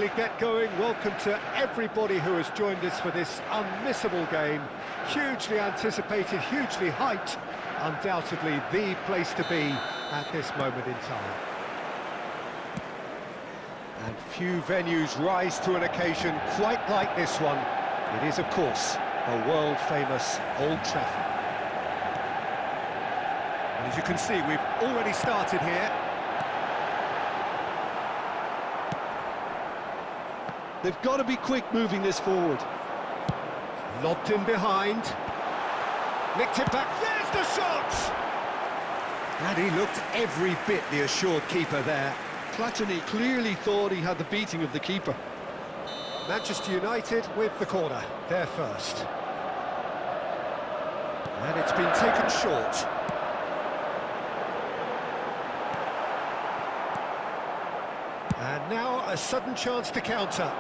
we get going, welcome to everybody who has joined us for this unmissable game. Hugely anticipated, hugely hyped, undoubtedly the place to be at this moment in time. And few venues rise to an occasion quite like this one. It is, of course, the world-famous Old Trafford. And as you can see, we've already started here. They've got to be quick moving this forward. Lobbed in behind. Nicked it back. There's the shot! And he looked every bit the assured keeper there. Platini clearly thought he had the beating of the keeper. Manchester United with the corner, their first. And it's been taken short. And now a sudden chance to counter.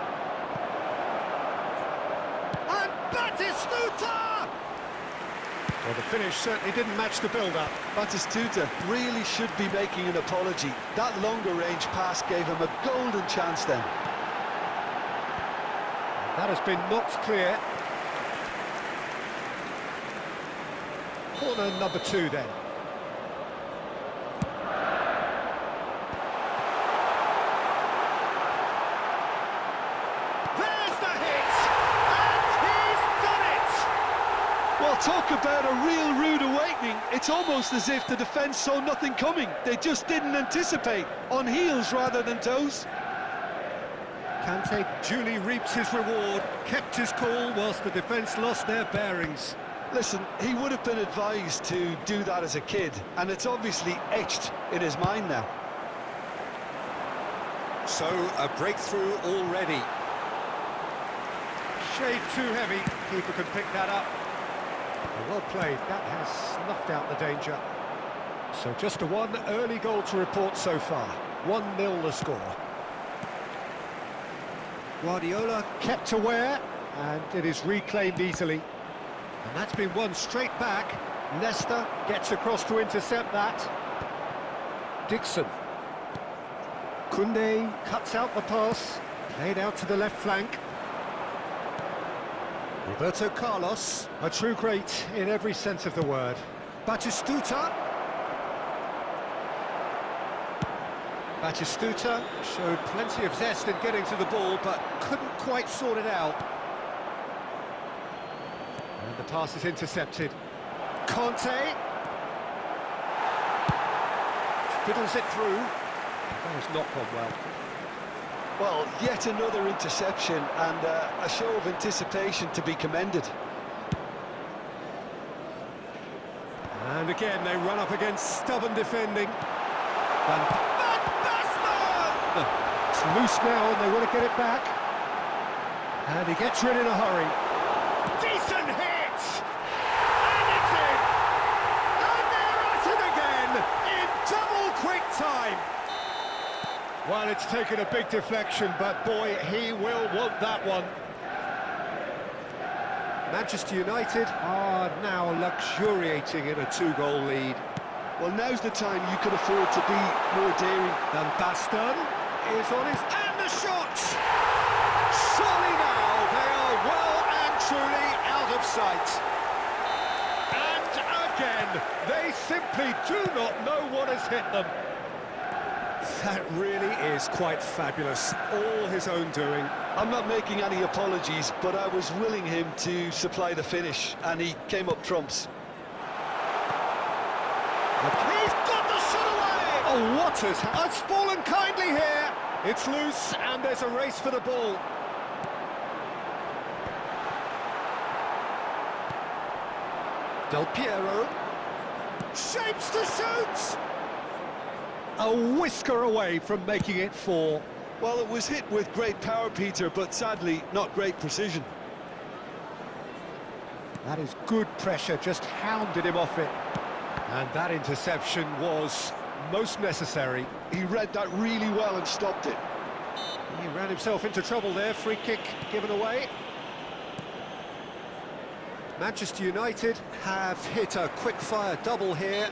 And Batistuta! Well, the finish certainly didn't match the build-up. Batistuta really should be making an apology. That longer range pass gave him a golden chance then. That has been knocked clear. Corner number 2 then. There's the hit! And he's done it! Well, talk about a real rude awakening. It's almost as if the defence saw nothing coming. They just didn't anticipate. On heels rather than toes. Kante duly reaps his reward, kept his cool whilst the defence lost their bearings. Listen, he would have been advised to do that as a kid, and it's obviously etched in his mind now. So, a breakthrough already. Shade too heavy, keeper can pick that up. Well played, that has snuffed out the danger. So just a one early goal to report so far. 1-0 the score. Guardiola kept aware, and it is reclaimed easily. And that's been won straight back. Leicester gets across to intercept that. Dixon. Koundé cuts out the pass, played out to the left flank. Roberto Carlos, a true great in every sense of the word. Batistuta. Batistuta showed plenty of zest in getting to the ball, but couldn't quite sort it out. And the pass is intercepted. Conte. Fiddles it through. That has not gone well. Well, yet another interception and a show of anticipation to be commended. And again, they run up against stubborn defending. Van Basten! It's loose now, and they want to get it back. And he gets rid in a hurry. Decent hit! And it's in! And they're at it again, in double quick time! Well, it's taken a big deflection, but boy, he will want that one. Manchester United are now luxuriating in a 2-goal lead. Well, now's the time you can afford to be more daring. Van Basten is on his... And the shot! Surely now they are well and truly out of sight. And again, they simply do not know what has hit them. That really is quite fabulous. All his own doing. I'm not making any apologies, but I was willing him to supply the finish, and he came up trumps. He's got the shot away! Oh, what has fallen kindly here? It's loose, and there's a race for the ball. Del Piero shapes to shoot! A whisker away from making it 4. Well, it was hit with great power, Peter, but sadly, not great precision. That is good pressure, just hounded him off it. And that interception was most necessary. He read that really well and stopped it. He ran himself into trouble there, free kick given away. Manchester United have hit a quick-fire double here.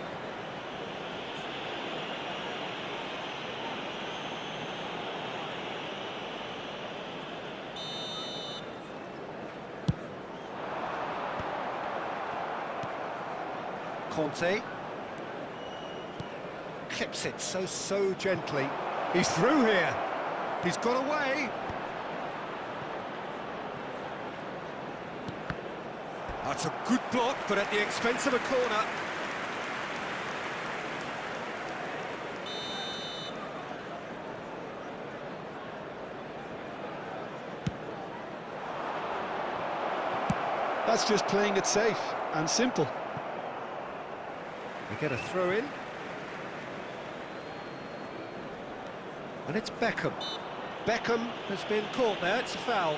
Conte. Clips it so gently. He's through here. He's got away. That's a good block, but at the expense of a corner. That's just playing it safe and simple. We get a throw in. And it's Beckham. Beckham has been caught there, it's a foul.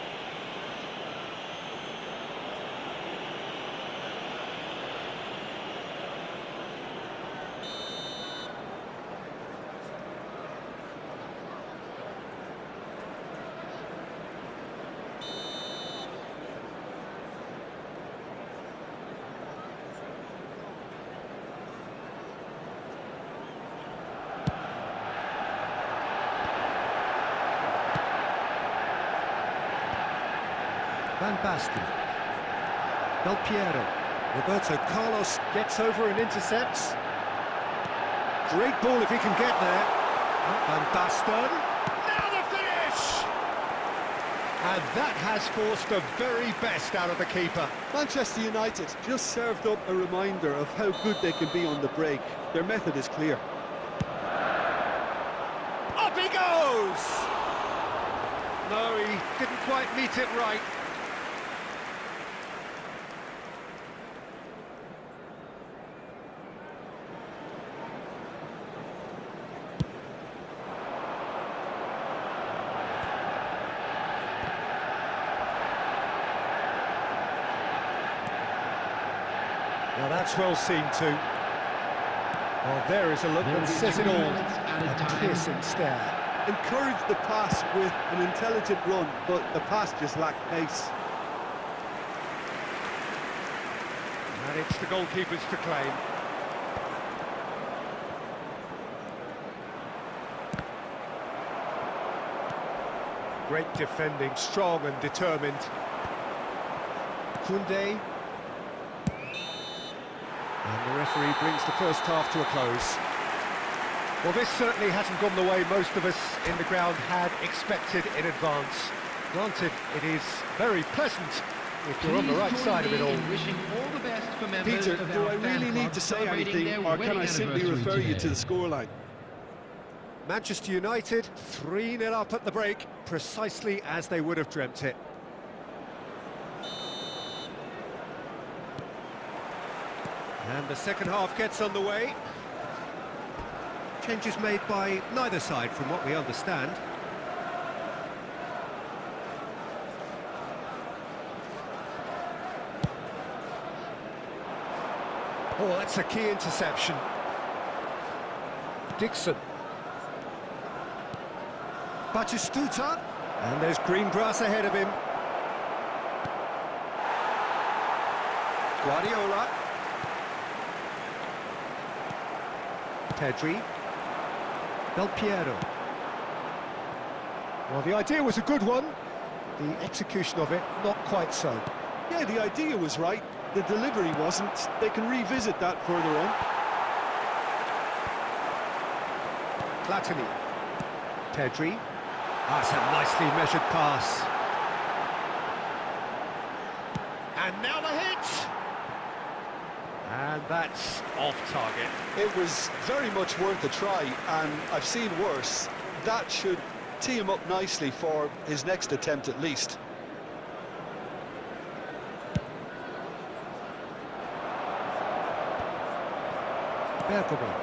Van Basten. Del Piero. Roberto Carlos gets over and intercepts. Great ball if he can get there. Van Basten. Now the finish! And that has forced the very best out of the keeper. Manchester United just served up a reminder of how good they can be on the break. Their method is clear. Up he goes! No, he didn't quite meet it right. Now that's well seen too. Well, there is a look that says it all. A piercing stare. Encouraged the pass with an intelligent run, but the pass just lacked pace. And it's the goalkeepers to claim. Great defending, strong and determined. Koundé. And the referee brings the first half to a close. Well, this certainly hasn't gone the way most of us in the ground had expected in advance. Granted, it is very pleasant if you're on the right side of it all. Peter, do I really need to say anything, or can I simply refer you to the scoreline? Manchester United 3-0 up at the break, precisely as they would have dreamt it. And the second half gets underway. Changes made by neither side from what we understand. Oh, that's a key interception. Dixon. Batistuta. And there's green grass ahead of him. Guardiola. Pedri. Del Piero. Well, the idea was a good one. The execution of it, not quite so. Yeah, the idea was right. The delivery wasn't. They can revisit that further on. Platini. Pedri. That's a nicely measured pass. And now the hit! And that's off target. It was very much worth a try, and I've seen worse. That should tee him up nicely for his next attempt at least. Bergamo.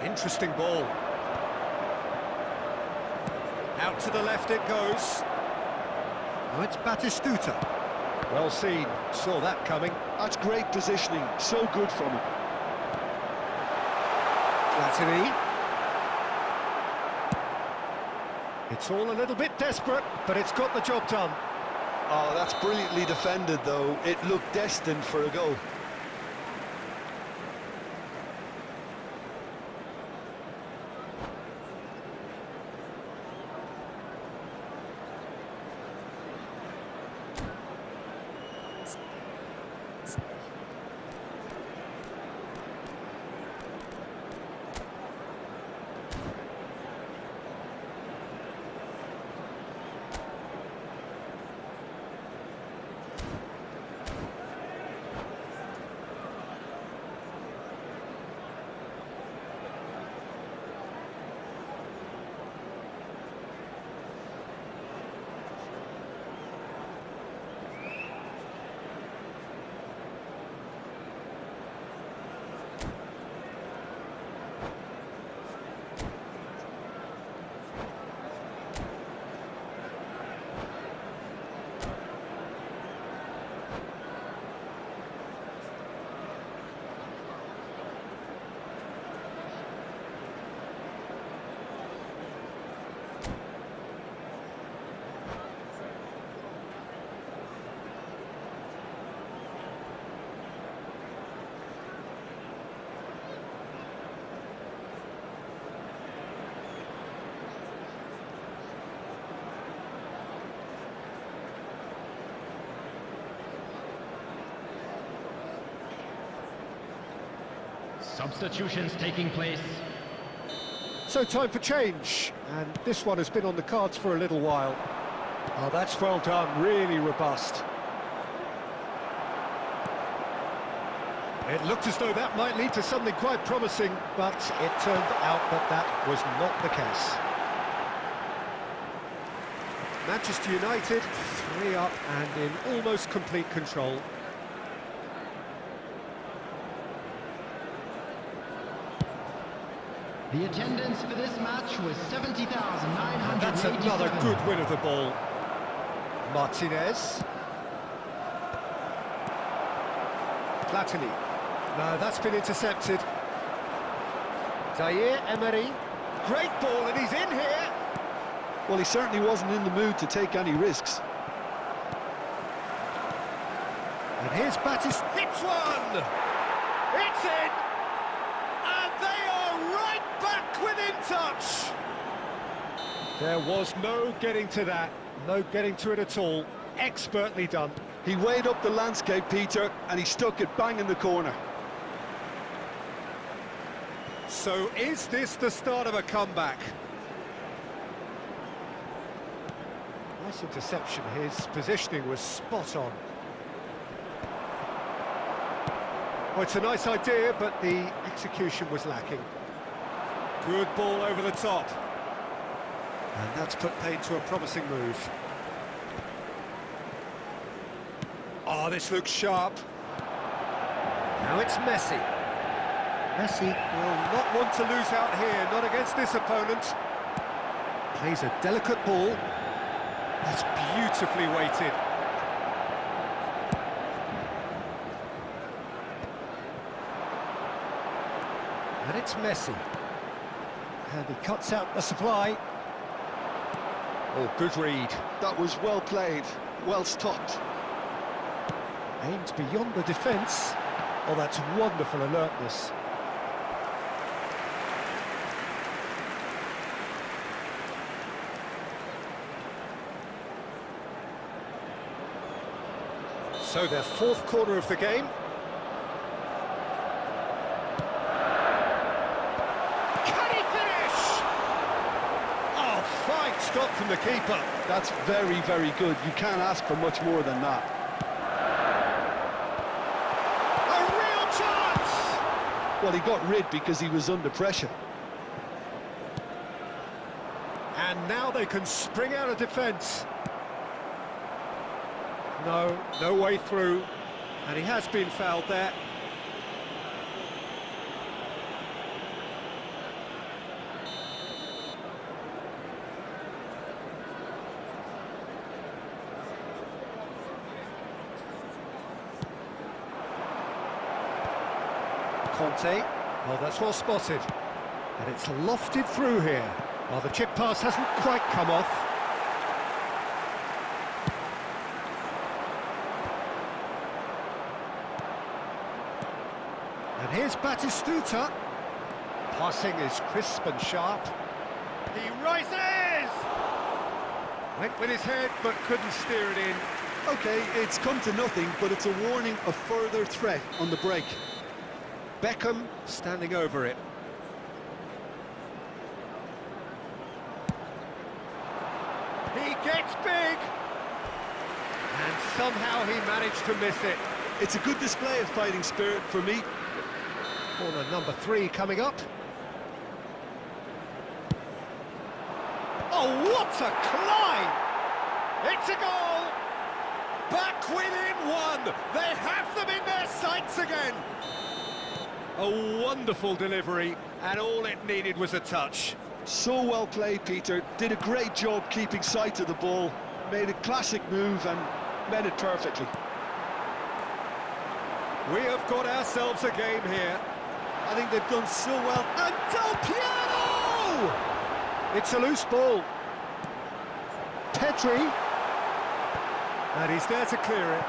Interesting ball. Out to the left it goes. Oh, it's Batistuta. Well seen, saw that coming. That's great positioning, so good from him. Platini. It's all a little bit desperate, but it's got the job done. Oh, that's brilliantly defended, though. It looked destined for a goal. Substitutions taking place. So time for change, and this one has been on the cards for a little while. Oh, that's well done, really robust. It looked as though that might lead to something quite promising, but it turned out that that was not the case. Manchester United, 3 up and in almost complete control. The attendance for this match was 70,987. And that's another good win of the ball. Martinez. Platini. No, that's been intercepted. Zaire Emery. Great ball, and he's in here. Well, he certainly wasn't in the mood to take any risks. And here's Battis. Hits one! It's in! And they are right back within touch! There was no getting to that. No getting to it at all. Expertly done. He weighed up the landscape, Peter, and he stuck it bang in the corner. So is this the start of a comeback? Nice interception. His positioning was spot on. Oh, it's a nice idea, but the execution was lacking. Good ball over the top. And that's put paid to a promising move. Oh, this looks sharp. Now it's Messi. Messi will not want to lose out here, not against this opponent. Plays a delicate ball. That's beautifully weighted. And it's Messi. And he cuts out the supply. Oh, good read. That was well played, well stopped. Aimed beyond the defence. Oh, that's wonderful alertness. So their fourth corner of the game. Can he finish? Oh, fine stop from the keeper. That's very, very good. You can't ask for much more than that. A real chance! Well, he got rid because he was under pressure. And now they can spring out of defence. No way through, and he has been fouled there. Conte, well, that's well spotted, and it's lofted through here. Well, the chip pass hasn't quite come off. And here's Batistuta. Passing is crisp and sharp. He rises! Went with his head, but couldn't steer it in. Okay, it's come to nothing, but it's a warning of further threat on the break. Beckham standing over it. He gets big! And somehow he managed to miss it. It's a good display of fighting spirit for me. Corner number 3 coming up. Oh, what a climb! It's a goal! Back within 1! They have them in their sights again! A wonderful delivery, and all it needed was a touch. So well played, Peter. Did a great job keeping sight of the ball. Made a classic move and met it perfectly. We have got ourselves a game here. I think they've done so well. And Del Piero! It's a loose ball. Pedri. And he's there to clear it.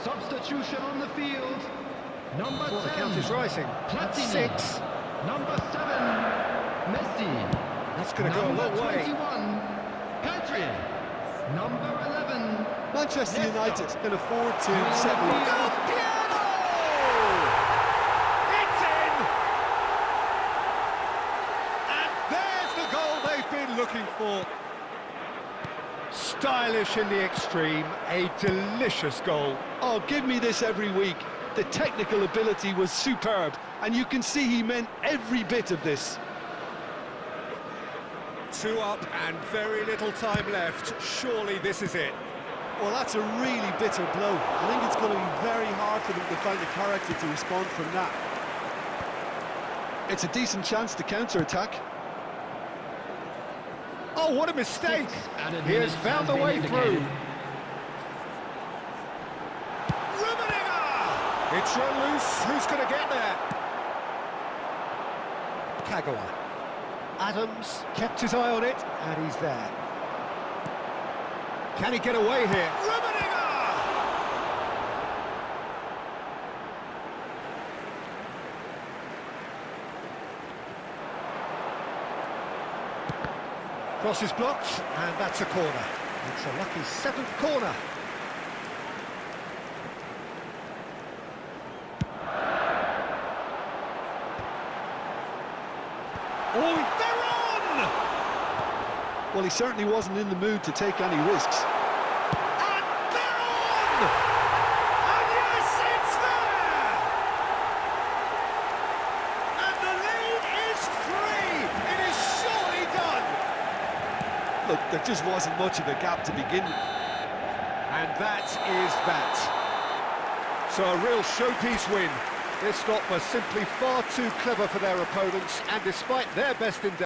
Substitution on the field. Number Well, the 10. count is rising. That's Platini. 6. Number 7. Messi. That's going to go a Number long way. 21. Pedri. Number 11. Manchester United can afford to Del settle it. Piero. Piano! It's in! And there's the goal they've been looking for. Stylish in the extreme, a delicious goal. Oh, give me this every week. The technical ability was superb, and you can see he meant every bit of this. 2 up and very little time left. Surely this is it. Well, that's a really bitter blow. I think it's going to be very hard for them to find the character to respond from that. It's a decent chance to counter-attack. Oh, what a mistake! Added He has minutes found the been way through. indicated. Rummenigge! It's run loose. Who's going to get there? Kagawa. Adams kept his eye on it, and he's there. Can he get away here? Rummenigge! Cross is blocked, and that's a corner. It's a lucky 7th corner. Oh, they're on! Well, he certainly wasn't in the mood to take any risks. And they're on! And yes, it's there! And the lead is 3! It is surely done! Look, there just wasn't much of a gap to begin with. And that is that. So a real showpiece win. This lot were simply far too clever for their opponents, and despite their best endeavour,